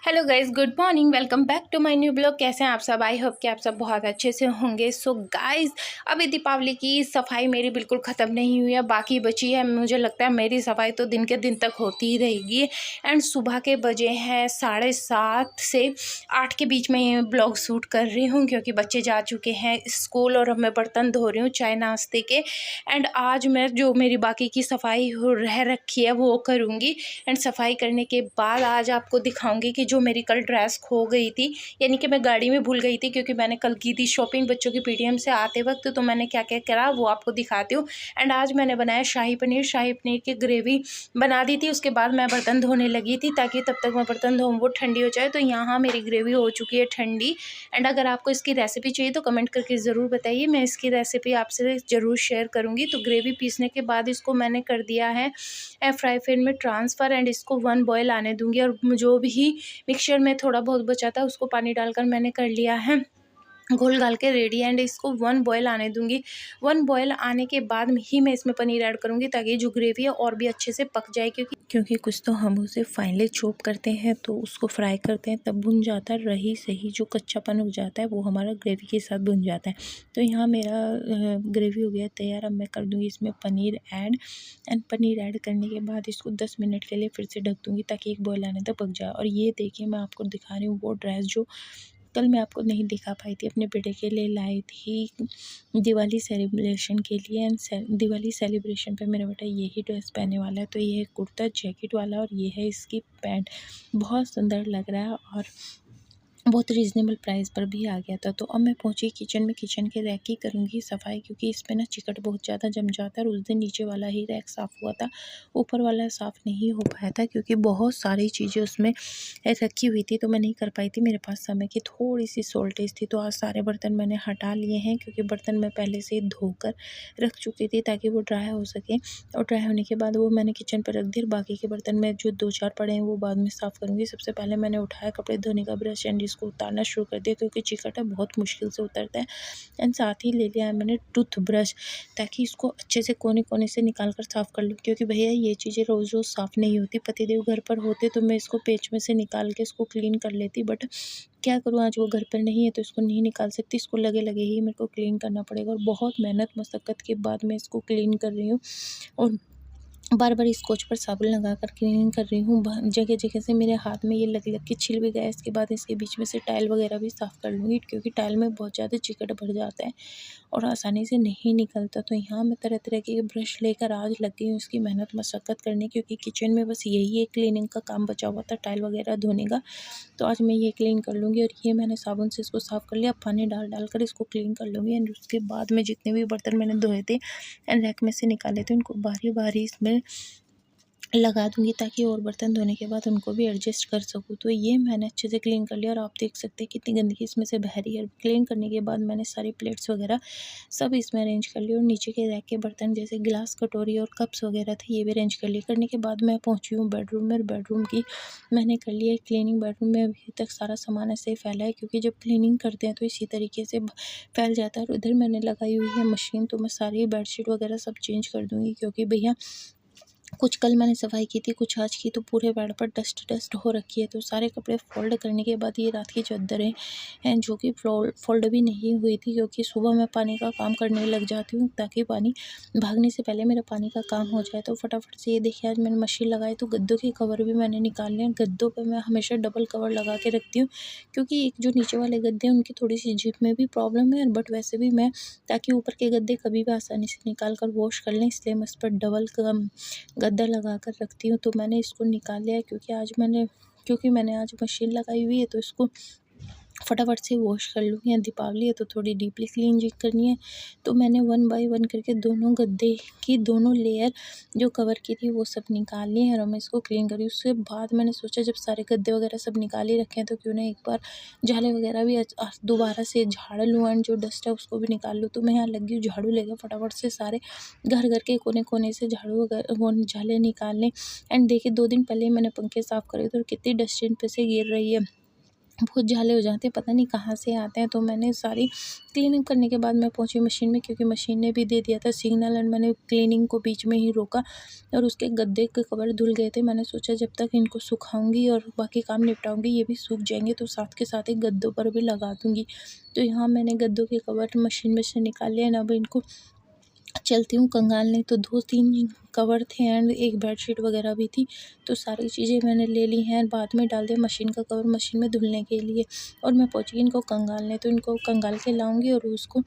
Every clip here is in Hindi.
Hello guys, good morning. Welcome back to my new blog. कैसे हैं आप सब? आई होप कि आप सब बहुत अच्छे से होंगे। सो गाइस, अभी दीपावली की सफाई मेरी बिल्कुल ख़त्म नहीं हुई है, बाकी बची है। मुझे लगता है मेरी सफाई तो दिन के दिन तक होती ही रहेगी। एंड सुबह के बजे हैं 7:30 से 8 के बीच में ये ब्लॉग शूट कर रही हूँ, क्योंकि बच्चे जा चुके हैं स्कूल और अब मैं बर्तन धो रही हूँ चाय नाश्ते के। एंड आज मैं जो मेरी बाकी की सफाई रह रखी है वो करूँगी। एंड सफाई करने के बाद आज आपको दिखाऊंगी कि जो मेरी कल ड्रेस खो गई थी, यानी कि मैं गाड़ी में भूल गई थी, क्योंकि मैंने कल की थी शॉपिंग बच्चों की पीटीएम से आते वक्त। तो मैंने क्या क्या करा वो आपको दिखाती हूँ। एंड आज मैंने बनाया शाही पनीर की ग्रेवी बना दी थी। उसके बाद मैं बर्तन धोने लगी थी, ताकि तब तक मैं बर्तन धोऊँ वो ठंडी हो जाए। तो यहाँ मेरी ग्रेवी हो चुकी है ठंडी। एंड अगर आपको इसकी रेसिपी चाहिए तो कमेंट करके ज़रूर बताइए, मैं इसकी रेसिपी आपसे ज़रूर शेयर करूँगी। तो ग्रेवी पीसने के बाद इसको मैंने कर दिया है फ्राई पैन में ट्रांसफ़र। एंड इसको 1 बॉयल आने दूँगी। और जो भी मिक्सचर में थोड़ा बहुत बचा था उसको पानी डालकर मैंने कर लिया है घोल घाल के रेडी। एंड इसको 1 बॉयल आने दूंगी। 1 बॉयल आने के बाद ही मैं इसमें पनीर ऐड करूंगी, ताकि जो ग्रेवी है और भी अच्छे से पक जाए। क्योंकि कुछ तो हम उसे फाइनली चॉप करते हैं तो उसको फ्राई करते हैं तब भुन जाता है, रही सही जो कच्चापन हो जाता है वो हमारा ग्रेवी के साथ भुन जाता है। तो यहाँ मेरा ग्रेवी हो गया तैयार। अब मैं कर दूँगी इसमें paneer add. And paneer add करने के बाद इसको 10 मिनट के लिए फिर से ढक दूँगी, ताकि एक बॉयल आने तक पक जाए। और ये देखिए, मैं आपको दिखा रही हूँ वो ड्रेस जो कल मैं आपको नहीं दिखा पाई थी, अपने बेटे के लिए लाई थी दिवाली सेलिब्रेशन के लिए। एंड दिवाली सेलिब्रेशन पे मेरा बेटा यही ड्रेस पहनने वाला है। तो ये है कुर्ता जैकेट वाला और ये है इसकी पैंट। बहुत सुंदर लग रहा है और बहुत रीज़नेबल प्राइस पर भी आ गया था। तो अब मैं पहुंची किचन में। किचन के रैक की करूँगी सफाई, क्योंकि इस पे ना चिकट बहुत ज़्यादा जम जाता है। और उस दिन नीचे वाला ही रैक साफ़ हुआ था, ऊपर वाला साफ़ नहीं हो पाया था, क्योंकि बहुत सारी चीज़ें उसमें रखी हुई थी तो मैं नहीं कर पाई थी। मेरे पास समय की थोड़ी सी शॉर्टेज थी। तो आज सारे बर्तन मैंने हटा लिए हैं, क्योंकि बर्तन मैं पहले से ही धोकर रख चुकी थी, ताकि वो ड्राई हो सके। और ड्राई होने के बाद वो मैंने किचन पर रख दिया। बाकी के बर्तन में जो 2-4 पड़े हैं वो बाद में साफ़ करूँगी। सबसे पहले मैंने उठाया कपड़े धोने का ब्रश एंड इसको उतारना शुरू कर दिया, क्योंकि चिकट है बहुत मुश्किल से उतरता है। एंड साथ ही ले लिया है मैंने टूथ ब्रश, ताकि इसको अच्छे से कोने कोने से निकाल कर साफ़ कर लूँ, क्योंकि भैया ये चीज़ें रोज़ रोज़ साफ़ नहीं होती। पतिदेव घर पर होते तो मैं इसको पेच में से निकाल के इसको क्लीन कर लेती, बट क्या करूँ, आज वो घर पर नहीं है तो इसको नहीं निकाल सकती। इसको लगे लगे ही मेरे को क्लीन करना पड़ेगा। और बहुत मेहनत मशक्क़त के बाद मैं इसको क्लीन कर रही हूँ। और बार बार स्कॉच पर साबुन लगाकर क्लीनिंग कर रही हूँ। जगह जगह से मेरे हाथ में ये लग लग के छिल भी गया। इसके बाद इसके बीच में से टाइल वगैरह भी साफ़ कर लूँगी, क्योंकि टाइल में बहुत ज़्यादा चिकट भर जाता है और आसानी से नहीं निकलता। तो यहाँ मैं तरह तरह के ब्रश लेकर आज लग गई हूँ इसकी मेहनत मशक्क़त करने, क्योंकि किचन में बस यही एक क्लीनिंग का काम बचा हुआ था, टाइल वगैरह धोने का। तो आज मैं ये क्लीन कर लूँगी। और ये मैंने साबुन से इसको साफ़ कर लिया। पानी डाल डाल कर इसको क्लीन कर लूँगी। एंड उसके बाद में जितने भी बर्तन मैंने धोए थे एंड रैक में से निकाले थे, उनको बारी बारी इसमें लगा दूँगी, ताकि और बर्तन धोने के बाद उनको भी एडजस्ट कर सकूँ। तो ये मैंने अच्छे से क्लीन कर लिया। और आप देख सकते हैं कितनी गंदगी इसमें से बह रही है। क्लीन करने के बाद मैंने सारी प्लेट्स वगैरह सब इसमें अरेंज कर लिया। और नीचे के रैक के बर्तन जैसे गिलास, कटोरी और कप्स वगैरह थे, ये भी अरेंज कर लिए। करने के बाद मैं पहुँची हूँ बेडरूम में। बेडरूम की मैंने कर लिया क्लीनिंग। बेडरूम में अभी तक सारा सामान ऐसे ही फैला है, क्योंकि जब क्लीनिंग करते हैं तो इसी तरीके से फैल जाता है। और उधर मैंने लगाई हुई है मशीन, तो मैं सारी बेडशीट वगैरह सब चेंज कर दूँगी, क्योंकि भैया कुछ कल मैंने सफाई की थी, कुछ आज की, तो पूरे बेड पर डस्ट हो रखी है। तो सारे कपड़े फ़ोल्ड करने के बाद ये रात की चादरें हैं, जो कि फ़ोल्ड भी नहीं हुई थी, क्योंकि सुबह मैं पानी का काम करने लग जाती हूँ, ताकि पानी भागने से पहले मेरा पानी का काम हो जाए। तो फटाफट से ये देखिए, आज मैंने मशीन लगाई तो गद्दों के कवर भी मैंने निकाल लिए। गद्दों पर मैं हमेशा डबल कवर लगा के रखती हूँ, क्योंकि एक जो नीचे वाले गद्दे हैं उनकी थोड़ी सी जिप में भी प्रॉब्लम है। बट वैसे भी मैं, ताकि ऊपर के गद्दे कभी भी आसानी से निकाल कर वॉश कर लें, इसलिए मैं इस पर डबल गद्दा लगा कर रखती हूँ। तो मैंने इसको निकाल लिया है, क्योंकि मैंने आज मशीन लगाई हुई है, तो इसको फटाफट से वॉश कर लूँगी। या दीपावली है तो थोड़ी डीपली क्लीनिंग करनी है। तो मैंने 1 बाय 1 करके दोनों गद्दे की दोनों लेयर जो कवर की थी वो सब निकाल ली है, और मैं इसको क्लीन करी। उसके बाद मैंने सोचा, जब सारे गद्दे वगैरह सब निकाल ही रखे हैं तो क्यों ना एक बार जाले वगैरह भी दोबारा से झाड़ लूँ, एंड जो डस्ट है उसको भी निकाल लूँ। तो मैं यहाँ लगी हूँ झाड़ू लेकर फटाफट से सारे घर घर के कोने कोने से झाड़ू वगैरह वो जाले निकालने। एंड देखिए, 2 दिन पहले ही मैंने पंखे साफ़ करे थे और कितनी डस्ट इन पे से गिर रही है। बहुत झाले हो जाते हैं, पता नहीं कहाँ से आते हैं। तो मैंने सारी क्लीनिंग करने के बाद मैं पहुंची मशीन में, क्योंकि मशीन ने भी दे दिया था सिग्नल, एंड मैंने क्लीनिंग को बीच में ही रोका। और उसके गद्दे के कवर धुल गए थे। मैंने सोचा जब तक इनको सुखाऊंगी और बाकी काम निपटाऊंगी, ये भी सूख जाएंगे, तो साथ के साथ ही गद्दों पर भी लगा दूंगी। तो यहाँ मैंने गद्दों के कवर मशीन में से निकाल लिया ना। अब इनको चलती हूँ कंगालने। तो 2-3 कवर थे एंड एक बेडशीट वगैरह भी थी। तो सारी चीज़ें मैंने ले ली हैं, बाद में डाल दिया मशीन का कवर मशीन में धुलने के लिए। और मैं पहुँची इनको कंगालने। तो इनको कंगाल के लाऊंगी और उसको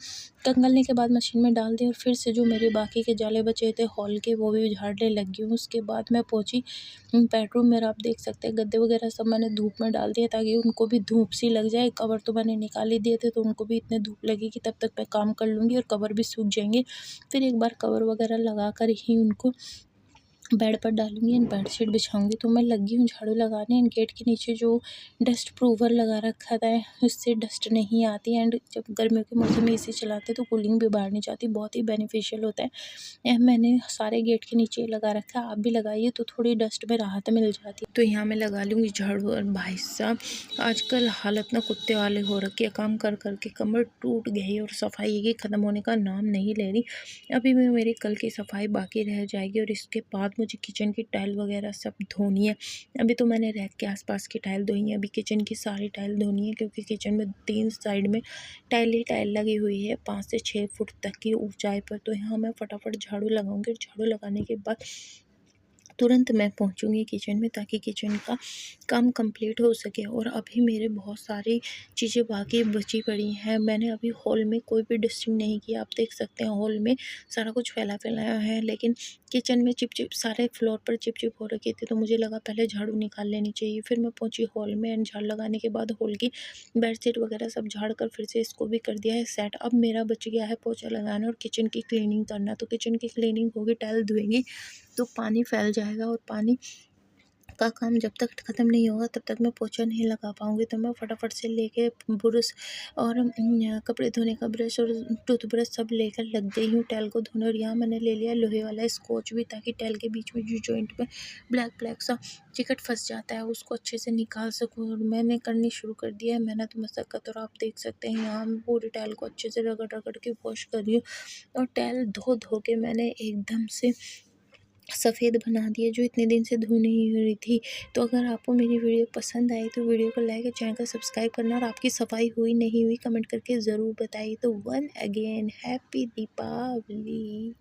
कंगालने के बाद मशीन में डाल दिया। और फिर से जो मेरे बाकी के जाले बचे थे हॉल के, वो भी झाड़ने लगी हूँ। उसके बाद मैं पहुँची बेडरूम। मेरा आप देख सकते हैं गद्दे वगैरह सब मैंने धूप में डाल दिया, ताकि उनको भी धूप सी लग जाए। कवर तो मैंने निकाल ही दिए थे, तो उनको भी इतने धूप लगेगी, तब तक मैं काम कर लूँगी और कवर भी सूख जाएंगे। फिर एक बार कवर वगैरह लगा कर ही उनको बेड पर डालूंगी एंड बेडशीट बिछाऊंगी। तो मैं लगी हूँ झाड़ू लगाने। एंड गेट के नीचे जो डस्ट प्रूवर लगा रखा था, उससे डस्ट नहीं आती। एंड जब गर्मियों के मौसम में एसी चलाते हैं तो कूलिंग भी बाहर नहीं जाती, बहुत ही बेनिफिशियल होता है। मैंने सारे गेट के नीचे लगा रखा है, आप भी लगाइए तो थोड़ी डस्ट में राहत मिल जाती है। तो यहाँ मैं लगा लूँगी झाड़ू। और भाई साहब आजकल हालत ना कुत्ते वाले हो रखी है, काम कर कर के कमर टूट गई और सफाई की ख़त्म होने का नाम नहीं ले रही। अभी भी मेरी कल की सफाई बाकी रह जाएगी, और इसके बाद मुझे किचन की टाइल वगैरह सब धोनी है। अभी तो मैंने रैक के आसपास की टाइल धोई है, अभी किचन की सारी टाइल धोनी है, क्योंकि किचन में 3 साइड में टाइल ही टाइल लगी हुई है 5 से 6 फुट तक की ऊंचाई पर। तो यहाँ मैं फटाफट झाड़ू लगाऊंगी। और झाड़ू लगाने के बाद तुरंत मैं पहुंचूंगी किचन में, ताकि किचन का काम कंप्लीट हो सके। और अभी मेरे बहुत सारी चीज़ें बाकी बची पड़ी हैं। मैंने अभी हॉल में कोई भी डस्टिंग नहीं किया, आप देख सकते हैं हॉल में सारा कुछ फैला फैलाया है, लेकिन किचन में चिप चिप सारे फ्लोर पर चिप चिप हो रखी थी। तो मुझे लगा पहले झाड़ू निकाल लेनी चाहिए। फिर मैं पहुंची हॉल में एंड झाड़ू लगाने के बाद हॉल की बेडशीट वगैरह सब झाड़ कर फिर से इसको भी कर दिया है सेट। अब मेरा बच गया है पोछा लगाना और किचन की क्लीनिंग करना। तो किचन की क्लीनिंग होगी, टाइल धोएंगी तो पानी फैल जाएगा, और पानी का काम जब तक ख़त्म नहीं होगा तब तक मैं पोछा नहीं लगा पाऊँगी। तो मैं फटाफट से लेके ब्रश और कपड़े धोने का ब्रश और टूथब्रश सब लेकर लग गई हूँ टाइल को धोने। और यहाँ मैंने ले लिया लोहे वाला स्कॉच भी, ताकि टाइल के बीच में जो जॉइंट में ब्लैक ब्लैक सा चिकट फंस जाता है उसको अच्छे से निकाल सकूँ। और मैंने करनी शुरू कर दिया है मेहनत मशक्क़त। और आप देख सकते हैं यहाँ मैं पूरी टाइल को अच्छे से रगड़ रगड़ के वॉश कर रही हूँ। और टाइल धो धो के मैंने एकदम से सफ़ेद बना दिया, जो इतने दिन से धुल नहीं हो रही थी। तो अगर आपको मेरी वीडियो पसंद आई तो वीडियो को लाइक और चैनल को सब्सक्राइब करना, और आपकी सफाई हुई नहीं हुई कमेंट करके ज़रूर बताइए। तो वन अगेन हैप्पी दीपावली।